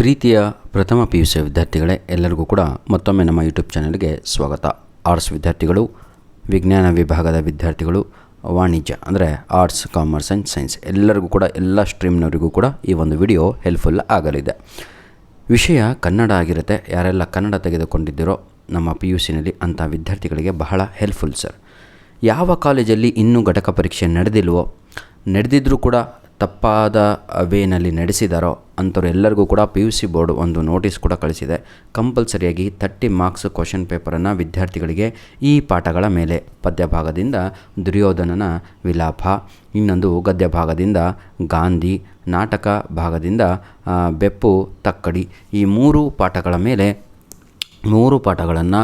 ಪ್ರೀತಿಯ ಪ್ರಥಮ PUC ವಿದ್ಯಾರ್ಥಿಗಳೇ, ಎಲ್ಲರಿಗೂ ಕೂಡ ಮತ್ತೊಮ್ಮೆ ನಮ್ಮ ಯೂಟ್ಯೂಬ್ ಚಾನಲ್ಗೆ ಸ್ವಾಗತ. ಆರ್ಟ್ಸ್ ವಿದ್ಯಾರ್ಥಿಗಳು, ವಿಜ್ಞಾನ ವಿಭಾಗದ ವಿದ್ಯಾರ್ಥಿಗಳು, ವಾಣಿಜ್ಯ ಅಂದರೆ ಆರ್ಟ್ಸ್, ಕಾಮರ್ಸ್ ಆ್ಯಂಡ್ ಸೈನ್ಸ್ ಎಲ್ಲರಿಗೂ ಕೂಡ, ಎಲ್ಲ ಸ್ಟ್ರೀಮ್ನವರಿಗೂ ಕೂಡ ಈ ಒಂದು ವಿಡಿಯೋ ಹೆಲ್ಪ್ಫುಲ್ ಆಗಲಿದೆ. ವಿಷಯ ಕನ್ನಡ ಆಗಿರುತ್ತೆ. ಯಾರೆಲ್ಲ ಕನ್ನಡ ತೆಗೆದುಕೊಂಡಿದ್ದೀರೋ ನಮ್ಮ PUCನಲ್ಲಿ ಅಂಥ ವಿದ್ಯಾರ್ಥಿಗಳಿಗೆ ಬಹಳ ಹೆಲ್ಪ್ಫುಲ್ ಸರ್. ಯಾವ ಕಾಲೇಜಲ್ಲಿ ಇನ್ನೂ ಘಟಕ ಪರೀಕ್ಷೆ ನಡೆದಿದ್ದರೂ ಕೂಡ ತಪ್ಪಾದ ವೇನಲ್ಲಿ ನಡೆಸಿದಾರೋ ಅಂಥವ್ರು ಎಲ್ಲರಿಗೂ ಕೂಡ PUC ಬೋರ್ಡ್ ಒಂದು ನೋಟಿಸ್ ಕೂಡ ಕಳಿಸಿದೆ. ಕಂಪಲ್ಸರಿಯಾಗಿ 30 ಮಾರ್ಕ್ಸ್ ಕ್ವಶನ್ ಪೇಪರನ್ನು ವಿದ್ಯಾರ್ಥಿಗಳಿಗೆ ಈ ಪಾಠಗಳ ಮೇಲೆ, ಪದ್ಯ ಭಾಗದಿಂದ ದುರ್ಯೋಧನನ ವಿಲಾಪ, ಇನ್ನೊಂದು ಗದ್ಯ ಭಾಗದಿಂದ ಗಾಂಧಿ, ನಾಟಕ ಭಾಗದಿಂದ ಬೆಪ್ಪು ತಕ್ಕಡಿ, ಈ 3 ಪಾಠಗಳ ಮೇಲೆ 3 ಪಾಠಗಳನ್ನು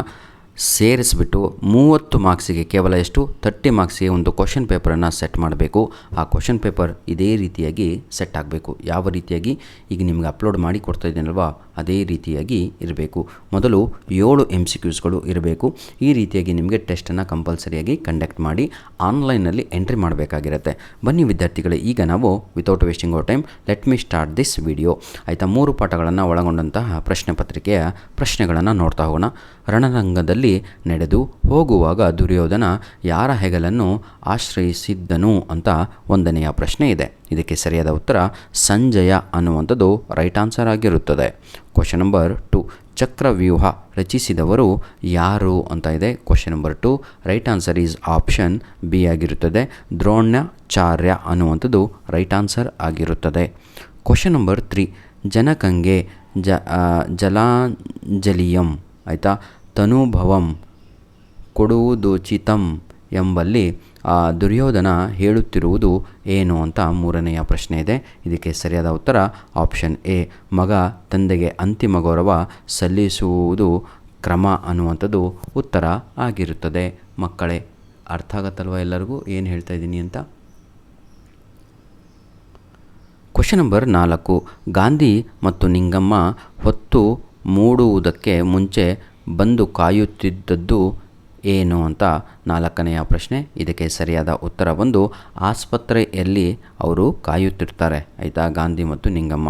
ಸೇರಿಸ್ಬಿಟ್ಟು 30 ಮಾರ್ಕ್ಸಿಗೆ ಕೇವಲ ಎಷ್ಟು 30 ಮಾರ್ಕ್ಸಿಗೆ ಒಂದು ಕ್ವಶನ್ ಪೇಪರನ್ನು ಸೆಟ್ ಮಾಡಬೇಕು. ಆ ಕ್ವಶನ್ ಪೇಪರ್ ಇದೇ ರೀತಿಯಾಗಿ ಸೆಟ್ ಆಗಬೇಕು. ಯಾವ ರೀತಿಯಾಗಿ ಈಗ ನಿಮಗೆ ಅಪ್ಲೋಡ್ ಮಾಡಿ ಕೊಡ್ತಾ ಇದ್ದೀನಲ್ವಾ, ಅದೇ ರೀತಿಯಾಗಿ ಇರಬೇಕು. ಮೊದಲು 7 MCQsಗಳು ಇರಬೇಕು. ಈ ರೀತಿಯಾಗಿ ನಿಮಗೆ ಟೆಸ್ಟನ್ನು ಕಂಪಲ್ಸರಿಯಾಗಿ ಕಂಡಕ್ಟ್ ಮಾಡಿ ಆನ್ಲೈನಲ್ಲಿ ಎಂಟ್ರಿ ಮಾಡಬೇಕಾಗಿರುತ್ತೆ. ಬನ್ನಿ ವಿದ್ಯಾರ್ಥಿಗಳೇ, ಈಗ ನಾವು without wasting our time let me start this video. ಆಯಿತಾ, 3 ಪಾಠಗಳನ್ನು ಒಳಗೊಂಡಂತಹ ಪ್ರಶ್ನೆ ಪತ್ರಿಕೆಯ ಪ್ರಶ್ನೆಗಳನ್ನು ನೋಡ್ತಾ ಹೋಗೋಣ. ರಣರಂಗದಲ್ಲಿ ನಡೆದು ಹೋಗುವಾಗ ದುರ್ಯೋಧನ ಯಾರ ಹೆಗಲನ್ನು ಆಶ್ರಯಿಸಿದ್ದನು ಅಂತ 1ನೆಯ ಪ್ರಶ್ನೆ ಇದೆ. ಇದಕ್ಕೆ ಸರಿಯಾದ ಉತ್ತರ ಸಂಜಯ ಅನ್ನುವಂಥದ್ದು ರೈಟ್ ಆನ್ಸರ್ ಆಗಿರುತ್ತದೆ. ಕ್ವಶನ್ ನಂಬರ್ 2, ಚಕ್ರವ್ಯೂಹ ರಚಿಸಿದವರು ಯಾರು ಅಂತ ಇದೆ. Question number 2 right answer is option B ಆಗಿರುತ್ತದೆ. ದ್ರೋಣಾಚಾರ್ಯ ಅನ್ನುವಂಥದ್ದು ರೈಟ್ ಆನ್ಸರ್ ಆಗಿರುತ್ತದೆ. ಕ್ವಶನ್ ನಂಬರ್ 3, ಜನಕಂಗೆ ಜಲಾಂಜಲಿಯಂ ಆಯಿತಾ ತನುಭವಂ ಕೊಡುವುದೋಚಿತಂ ಎಂಬಲ್ಲಿ ದುರ್ಯೋಧನ ಹೇಳುತ್ತಿರುವುದು ಏನು ಅಂತ 3ನೆಯ ಪ್ರಶ್ನೆ ಇದೆ. ಇದಕ್ಕೆ ಸರಿಯಾದ ಉತ್ತರ ಆಪ್ಷನ್ ಎ, ಮಗ ತಂದೆಗೆ ಅಂತಿಮ ಗೌರವ ಸಲ್ಲಿಸುವುದು ಕ್ರಮ ಅನ್ನುವಂಥದ್ದು ಉತ್ತರ ಆಗಿರುತ್ತದೆ. ಮಕ್ಕಳೇ, ಅರ್ಥ ಆಗತ್ತಲ್ವ ಎಲ್ಲರಿಗೂ ಏನು ಹೇಳ್ತಾ ಇದ್ದೀನಿ ಅಂತ? ಕ್ವಶನ್ ನಂಬರ್ 4, ಗಾಂಧಿ ಮತ್ತು ನಿಂಗಮ್ಮ ಹೊತ್ತು ಮೂಡುವುದಕ್ಕೆ ಮುಂಚೆ ಬಂದು ಕಾಯುತ್ತಿದ್ದದ್ದು ಏನು ಅಂತ 4ನೆಯ ಪ್ರಶ್ನೆ. ಇದಕ್ಕೆ ಸರಿಯಾದ ಉತ್ತರ ಬಂದು ಆಸ್ಪತ್ರೆಯಲ್ಲಿ ಅವರು ಕಾಯುತ್ತಿರ್ತಾರೆ. ಆಯಿತಾ, ಗಾಂಧಿ ಮತ್ತು ನಿಂಗಮ್ಮ.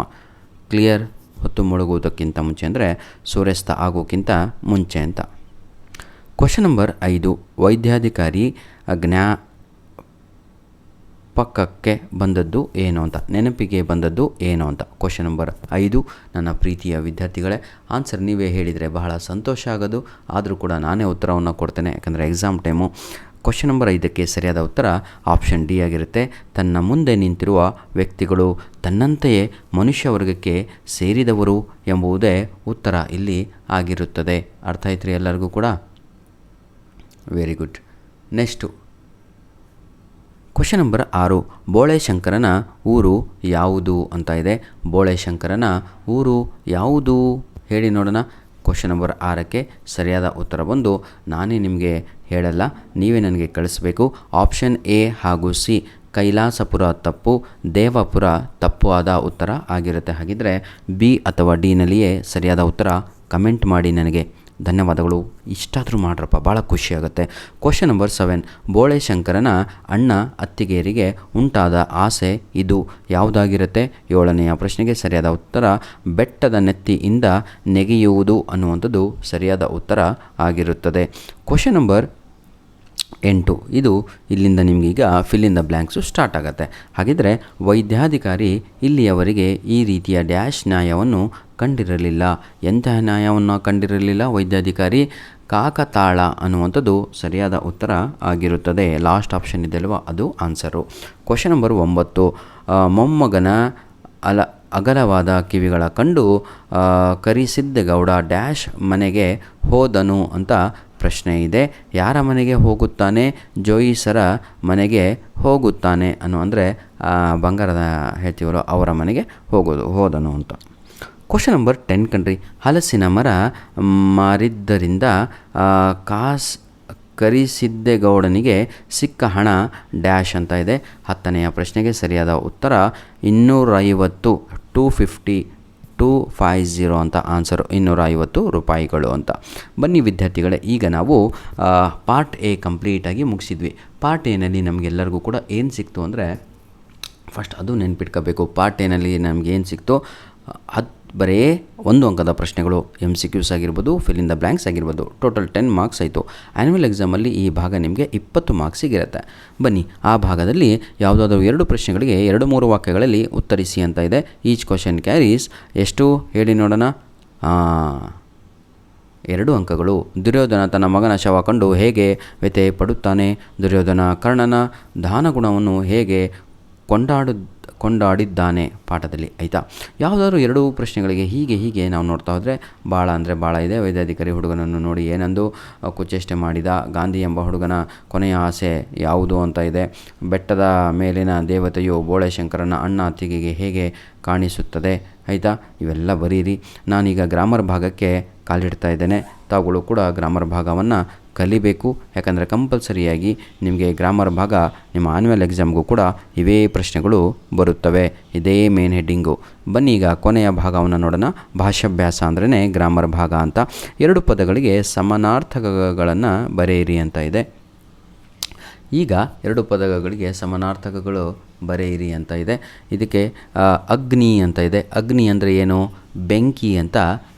ಕ್ಲಿಯರ್? ಹೊತ್ತು ಮುಳುಗುವುದಕ್ಕಿಂತ ಮುಂಚೆ ಅಂದರೆ ಸೂರ್ಯಾಸ್ತ ಆಗೋಕ್ಕಿಂತ ಮುಂಚೆ ಅಂತ. ಕ್ವಶನ್ ನಂಬರ್ 5, ವೈದ್ಯಾಧಿಕಾರಿ ಜ್ಞಾಪಕಕ್ಕೆ ಬಂದದ್ದು ಏನು ಅಂತ, ನೆನಪಿಗೆ ಬಂದದ್ದು ಏನು ಅಂತ. ಕ್ವಶನ್ ನಂಬರ್ 5 ನನ್ನ ಪ್ರೀತಿಯ ವಿದ್ಯಾರ್ಥಿಗಳೇ, ಆನ್ಸರ್ ನೀವೇ ಹೇಳಿದರೆ ಬಹಳ ಸಂತೋಷ ಆಗೋದು. ಆದರೂ ಕೂಡ ನಾನೇ ಉತ್ತರವನ್ನು ಕೊಡ್ತೇನೆ, ಯಾಕಂದರೆ ಎಕ್ಸಾಮ್ ಟೈಮು. ಕ್ವಶನ್ ನಂಬರ್ 5ಕ್ಕೆ ಸರಿಯಾದ ಉತ್ತರ ಆಪ್ಷನ್ ಡಿ ಆಗಿರುತ್ತೆ. ತನ್ನ ಮುಂದೆ ನಿಂತಿರುವ ವ್ಯಕ್ತಿಗಳು ತನ್ನಂತೆಯೇ ಮನುಷ್ಯ ವರ್ಗಕ್ಕೆ ಸೇರಿದವರು ಎಂಬುದೇ ಉತ್ತರ ಇಲ್ಲಿ ಆಗಿರುತ್ತದೆ. ಅರ್ಥ ಆಯ್ತು ರೀ ಎಲ್ಲರಿಗೂ ಕೂಡ? Very good. Next question number 6, ಬೋಳೆಶಂಕರನ ಊರು ಯಾವುದು ಅಂತ ಇದೆ. ಬೋಳೆಶಂಕರನ ಊರು ಯಾವುದು ಹೇಳಿ ನೋಡೋಣ. ಕ್ವಶನ್ ನಂಬರ್ 6ಕ್ಕೆ ಸರಿಯಾದ ಉತ್ತರ ಬಂದು ನಾನೇ ನಿಮಗೆ ಹೇಳಲ್ಲ, ನೀವೇ ನನಗೆ ಕಳಿಸ್ಬೇಕು. ಆಪ್ಷನ್ ಎ ಹಾಗೂ ಸಿ, ಕೈಲಾಸಪುರ ತಪ್ಪು, ದೇವಪುರ ತಪ್ಪು ಆದ ಉತ್ತರ ಆಗಿರುತ್ತೆ. ಹಾಗಿದ್ದರೆ ಬಿ ಅಥವಾ ಡಿನಲ್ಲಿಯೇ ಸರಿಯಾದ ಉತ್ತರ ಕಮೆಂಟ್ ಮಾಡಿ ನನಗೆ. ಧನ್ಯವಾದಗಳು. ಇಷ್ಟಾದರೂ ಮಾಡ್ರಪ್ಪ, ಭಾಳ ಖುಷಿಯಾಗುತ್ತೆ. ಕ್ವಶನ್ ನಂಬರ್ 7, ಬೋಳೆಶಂಕರನ ಅಣ್ಣ ಅತ್ತಿಗೆಯರಿಗೆ ಉಂಟಾದ ಆಸೆ ಇದು ಯಾವುದಾಗಿರುತ್ತೆ. 7ನೆಯ ಪ್ರಶ್ನೆಗೆ ಸರಿಯಾದ ಉತ್ತರ ಬೆಟ್ಟದ ನೆತ್ತಿಯಿಂದ ನೆಗೆಯುವುದು ಅನ್ನುವಂಥದ್ದು ಸರಿಯಾದ ಉತ್ತರ ಆಗಿರುತ್ತದೆ. ಕ್ವಶನ್ ನಂಬರ್ 8, ಇದು ಇಲ್ಲಿಂದ ನಿಮಗೀಗ fill in the blanks start ಆಗುತ್ತೆ. ಹಾಗಿದ್ದರೆ ವೈದ್ಯಾಧಿಕಾರಿ ಇಲ್ಲಿಯವರೆಗೆ ಈ ರೀತಿಯ ಡ್ಯಾಶ್ ನ್ಯಾಯವನ್ನು ಕಂಡಿರಲಿಲ್ಲ. ಎಂತಹ ನ್ಯಾಯವನ್ನು ಕಂಡಿರಲಿಲ್ಲ ವೈದ್ಯಾಧಿಕಾರಿ? ಕಾಕತಾಳ ಅನ್ನುವಂಥದ್ದು ಸರಿಯಾದ ಉತ್ತರ ಆಗಿರುತ್ತದೆ. ಲಾಸ್ಟ್ ಆಪ್ಷನ್ ಇದೆ ಅಲ್ವಾ, ಅದು ಆನ್ಸರು. ಕ್ವಶನ್ ನಂಬರ್ 9, ಮೊಮ್ಮಗನ ಅಗಲವಾದ ಕಿವಿಗಳ ಕಂಡು ಕರಿಸಿದ್ದೇಗೌಡ ಡ್ಯಾಶ್ ಮನೆಗೆ ಹೋದನು ಅಂತ ಪ್ರಶ್ನೆ ಇದೆ. ಯಾರ ಮನೆಗೆ ಹೋಗುತ್ತಾನೆ? ಜೋಯಿಸರ ಮನೆಗೆ ಹೋಗುತ್ತಾನೆ ಅಂದರೆ ಬಂಗಾರದ ಹೇಳ್ತೀವಲ್ಲ ಅವರ ಮನೆಗೆ ಹೋದನು ಅಂತ. ಕ್ವಶನ್ ನಂಬರ್ 10 ಕಣ್ರಿ, ಹಲಸಿನ ಮರ ಮಾರಿದ್ದರಿಂದ ಕರಿಸಿದ್ದೇಗೌಡನಿಗೆ ಸಿಕ್ಕ ಹಣ ಡ್ಯಾಶ್ ಅಂತ ಇದೆ. 10ನೆಯ ಪ್ರಶ್ನೆಗೆ ಸರಿಯಾದ ಉತ್ತರ 250, 250 ಅಂತ ಆನ್ಸರು, 250 ರೂಪಾಯಿಗಳು ಅಂತ. ಬನ್ನಿ ವಿದ್ಯಾರ್ಥಿಗಳೇ, ಈಗ ನಾವು ಪಾರ್ಟ್ ಎ ಕಂಪ್ಲೀಟಾಗಿ ಮುಗಿಸಿದ್ವಿ. ಪಾರ್ಟ್ ಎನಲ್ಲಿ ನಮಗೆಲ್ಲರಿಗೂ ಕೂಡ ಏನು ಸಿಕ್ತು ಅಂದರೆ, ಫಸ್ಟ್ ಅದು ನೆನ್ಪಿಟ್ಕೋಬೇಕು. ಪಾರ್ಟ್ ಎನಲ್ಲಿ ನಮಗೇನು ಸಿಕ್ತು, ಬರೀ 1 ಅಂಕದ ಪ್ರಶ್ನೆಗಳು, MCQs ಆಗಿರ್ಬೋದು, ಫಿಲ್ ಇನ್ ದ ಬ್ಲ್ಯಾಂಕ್ಸ್ ಆಗಿರ್ಬೋದು. ಟೋಟಲ್ 10 ಮಾರ್ಕ್ಸ್ ಆಯಿತು. ಆ್ಯನ್ಯುವಲ್ ಎಕ್ಸಾಮಲ್ಲಿ ಈ ಭಾಗ ನಿಮಗೆ 20 ಮಾರ್ಕ್ಸಿಗಿರುತ್ತೆ. ಬನ್ನಿ, ಆ ಭಾಗದಲ್ಲಿ ಯಾವುದಾದ್ರೂ 2 ಪ್ರಶ್ನೆಗಳಿಗೆ 2-3 ವಾಕ್ಯಗಳಲ್ಲಿ ಉತ್ತರಿಸಿ ಅಂತ ಇದೆ. ಈಚ್ ಕ್ವಶನ್ ಕ್ಯಾರೀಸ್ ಎಷ್ಟು ಹೇಳಿ ನೋಡೋಣ. 2 ಅಂಕಗಳು. ದುರ್ಯೋಧನ ತನ್ನ ಮಗನ ಶವ ಕಂಡು ಹೇಗೆ ವ್ಯಥೆ ಪಡುತ್ತಾನೆ? ದುರ್ಯೋಧನ ಕರ್ಣನ ದಾನಗುಣವನ್ನು ಹೇಗೆ ಕೊಂಡಾಡಿದ್ದಾನೆ ಪಾಠದಲ್ಲಿ. ಆಯಿತಾ, ಯಾವುದಾದ್ರು 2 ಪ್ರಶ್ನೆಗಳಿಗೆ ಹೀಗೆ ನಾವು ನೋಡ್ತಾ ಹೋದರೆ ಭಾಳ ಇದೆ. ವೈದ್ಯಾಧಿಕಾರಿ ಹುಡುಗನನ್ನು ನೋಡಿ ಏನಂದು ಕುಚೇಷ್ಟೆ ಮಾಡಿದ? ಗಾಂಧಿ ಎಂಬ ಹುಡುಗನ ಕೊನೆಯ ಆಸೆ ಯಾವುದು ಅಂತ ಇದೆ. ಬೆಟ್ಟದ ಮೇಲಿನ ದೇವತೆಯು ಬೋಳೆಶಂಕರನ ಅಣ್ಣ ಅತ್ತಿಗೆಗೆ ಹೇಗೆ ಕಾಣಿಸುತ್ತದೆ? ಆಯಿತಾ, ಇವೆಲ್ಲ ಬರೀರಿ. ನಾನೀಗ ಗ್ರಾಮರ್ ಭಾಗಕ್ಕೆ ಕಾಲಿಡ್ತಾ ಇದ್ದೇನೆ. ತಾವುಗಳು ಕೂಡ ಗ್ರಾಮರ್ ಭಾಗವನ್ನು ಕಲಿಬೇಕು. ಯಾಕಂದರೆ ಕಂಪಲ್ಸರಿಯಾಗಿ ನಿಮಗೆ ಗ್ರಾಮರ್ ಭಾಗ ನಿಮ್ಮ ಆನ್ಯುವಲ್ ಎಕ್ಸಾಮ್ಗೂ ಕೂಡ ಇವೇ ಪ್ರಶ್ನೆಗಳು ಬರುತ್ತವೆ. ಇದೇ ಮೇನ್ ಹೆಡ್ಡಿಂಗು. ಬನ್ನಿ ಈಗ ಕೊನೆಯ ಭಾಗವನ್ನು ನೋಡೋಣ. ಭಾಷಾಭ್ಯಾಸ ಅಂದ್ರೇ ಗ್ರಾಮರ್ ಭಾಗ ಅಂತ. 2 ಪದಗಳಿಗೆ ಸಮಾನಾರ್ಥಕಗಳನ್ನು ಬರೆಯಿರಿ ಅಂತ ಇದೆ. ಈಗ 2 ಪದಗಳಿಗೆ ಸಮಾನಾರ್ಥಕಗಳು ಬರೆಯಿರಿ ಅಂತ ಇದೆ. ಇದಕ್ಕೆ ಅಗ್ನಿ ಅಂತ ಇದೆ. ಅಗ್ನಿ ಅಂದರೆ ಏನು? ಬೆಂಕಿ ಅಂತ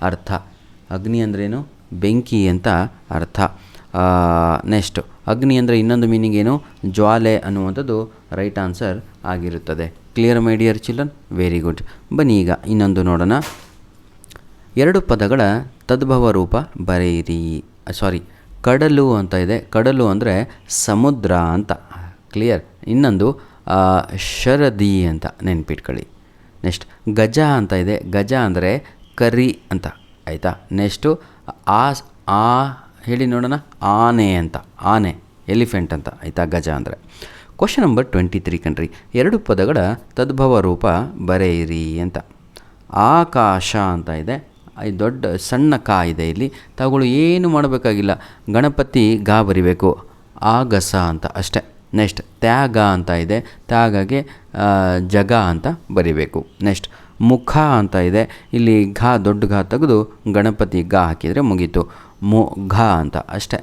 ಅರ್ಥ. ಅಗ್ನಿ ಅಂದ್ರೇನು? ಬೆಂಕಿ ಅಂತ ಅರ್ಥ. ನೆಕ್ಸ್ಟ್, ಅಗ್ನಿ ಅಂದರೆ ಇನ್ನೊಂದು ಮೀನಿಂಗ್ ಏನು? ಜ್ವಾಲೆ ಅನ್ನುವಂಥದ್ದು ರೈಟ್ ಆನ್ಸರ್ ಆಗಿರುತ್ತದೆ. Clear my dear children? Very good. ಬನ್ನಿ ಈಗ ಇನ್ನೊಂದು ನೋಡೋಣ. 2 ಪದಗಳ ತದ್ಭವ ರೂಪ ಬರೆಯಿರಿ. ಕಡಲು ಅಂತ ಇದೆ. ಕಡಲು ಅಂದರೆ ಸಮುದ್ರ ಅಂತ. ಕ್ಲಿಯರ್. ಇನ್ನೊಂದು ಶರದಿ ಅಂತ ನೆನ್ಪಿಟ್ಕೊಳ್ಳಿ. ನೆಕ್ಸ್ಟ್, ಗಜ ಅಂತ ಇದೆ. ಗಜ ಅಂದರೆ ಕರಿ ಅಂತ. ಆಯಿತಾ. ನೆಕ್ಸ್ಟು ಹೇಳಿ ನೋಡೋಣ. ಆನೆ ಅಂತ. ಆನೆ, ಎಲಿಫೆಂಟ್ ಅಂತ. ಆಯಿತಾ, ಗಜ ಅಂದರೆ. ಕ್ವಶನ್ ನಂಬರ್ 23 ಕಣ್ರಿ. 2 ಪದಗಳ ತದ್ಭವ ರೂಪ ಬರೆಯಿರಿ ಅಂತ. ಆಕಾಶ ಅಂತ ಇದೆ. ದೊಡ್ಡ ಸಣ್ಣ ಕಾ ಇದೆ ಇಲ್ಲಿ. ತಾವುಗಳು ಏನು ಮಾಡಬೇಕಾಗಿಲ್ಲ. ಗಣಪತಿ ಗಾ ಬರಿಬೇಕು. ಆಗಸ ಅಂತ ಅಷ್ಟೇ. ನೆಕ್ಸ್ಟ್, ತ್ಯಾಗ ಅಂತ ಇದೆ. ತ್ಯಾಗಗೆ ಜಗ ಅಂತ ಬರಿಬೇಕು. ನೆಕ್ಸ್ಟ್, ಮುಖ ಅಂತ ಇದೆ. ಇಲ್ಲಿ ಘಾ, ದೊಡ್ಡ ಘಾ ತೆಗೆದು ಗಣಪತಿ ಗಾ ಹಾಕಿದರೆ ಮುಗೀತು. ಘ ಅಂತ ಅಷ್ಟೇ.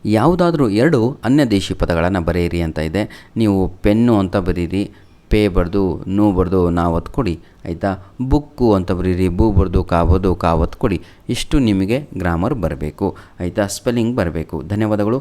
ಯಾವುದಾದ್ರೂ 2 ಅನ್ಯದೇಶಿ ಪದಗಳನ್ನು ಬರೆಯಿರಿ ಅಂತ ಇದೆ. ನೀವು ಪೆನ್ನು ಅಂತ ಬರೀರಿ. ಪೇ ಬರೆದು ನೂ ಬರೆದು ನಾವು ಒತ್ತು ಕೊಡಿ. ಆಯಿತಾ. ಬುಕ್ಕು ಅಂತ ಬರೀರಿ. ಬೂ ಬರೆದು ಕಾ ಒತ್ತು ಕೊಡಿ. ಇಷ್ಟು ನಿಮಗೆ ಗ್ರಾಮರ್ ಬರಬೇಕು. ಆಯಿತಾ. ಸ್ಪೆಲ್ಲಿಂಗ್ ಬರಬೇಕು. ಧನ್ಯವಾದಗಳು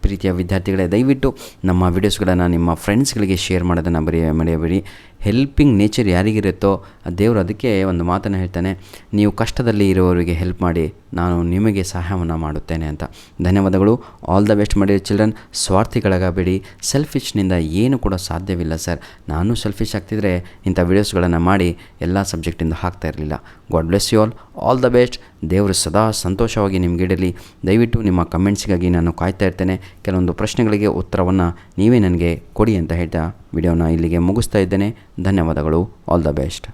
ಪ್ರೀತಿಯ ವಿದ್ಯಾರ್ಥಿಗಳೇ. ದಯವಿಟ್ಟು ನಮ್ಮ ವಿಡಿಯೋಸ್ಗಳನ್ನು ನಿಮ್ಮ ಫ್ರೆಂಡ್ಸ್ಗಳಿಗೆ ಶೇರ್ ಮಾಡೋದನ್ನು ಮರೆಯಬೇಡಿ. ಹೆಲ್ಪಿಂಗ್ ನೇಚರ್ ಯಾರಿಗಿರುತ್ತೋ ದೇವರು ಅದಕ್ಕೆ ಒಂದು ಮಾತನ್ನು ಹೇಳ್ತಾನೆ, ನೀವು ಕಷ್ಟದಲ್ಲಿ ಇರುವವರಿಗೆ ಹೆಲ್ಪ್ ಮಾಡಿ, ನಾನು ನಿಮಗೆ ಸಹಾಯವನ್ನು ಮಾಡುತ್ತೇನೆ ಅಂತ. ಧನ್ಯವಾದಗಳು. ಆಲ್ ದ ಬೆಸ್ಟ್ ಮಾಡಿ ಚಿಲ್ಡ್ರನ್. ಸ್ವಾರ್ಥಿಗಳಾಗಬೇಡಿ. ಸೆಲ್ಫಿಶ್ನಿಂದ ಏನು ಕೂಡ ಸಾಧ್ಯವಿಲ್ಲ ಸರ್. ನಾನು ಸೆಲ್ಫಿಶ್ ಆಗ್ತಿದ್ರೆ ಇಂಥ ವಿಡಿಯೋಸ್ಗಳನ್ನು ಮಾಡಿ ಎಲ್ಲ ಸಬ್ಜೆಕ್ಟಿಂದ ಹಾಕ್ತಾ ಇರಲಿಲ್ಲ. God bless you all the best. ದೇವರು ಸದಾ ಸಂತೋಷವಾಗಿ ನಿಮಗಿಡಲಿ. ದಯವಿಟ್ಟು ನಿಮ್ಮ ಕಮೆಂಟ್ಸಿಗಾಗಿ ನಾನು ಕಾಯ್ತಾ ಇರ್ತೇನೆ. ಕೆಲವೊಂದು ಪ್ರಶ್ನೆಗಳಿಗೆ ಉತ್ತರವನ್ನು ನೀವೇ ನನಗೆ ಕೊಡಿ ಅಂತ ಹೇಳ್ತಾ ವಿಡಿಯೋನ ಇಲ್ಲಿಗೆ ಮುಗಿಸ್ತಾ ಇದ್ದೇನೆ. ಧನ್ಯವಾದಗಳು. All the best.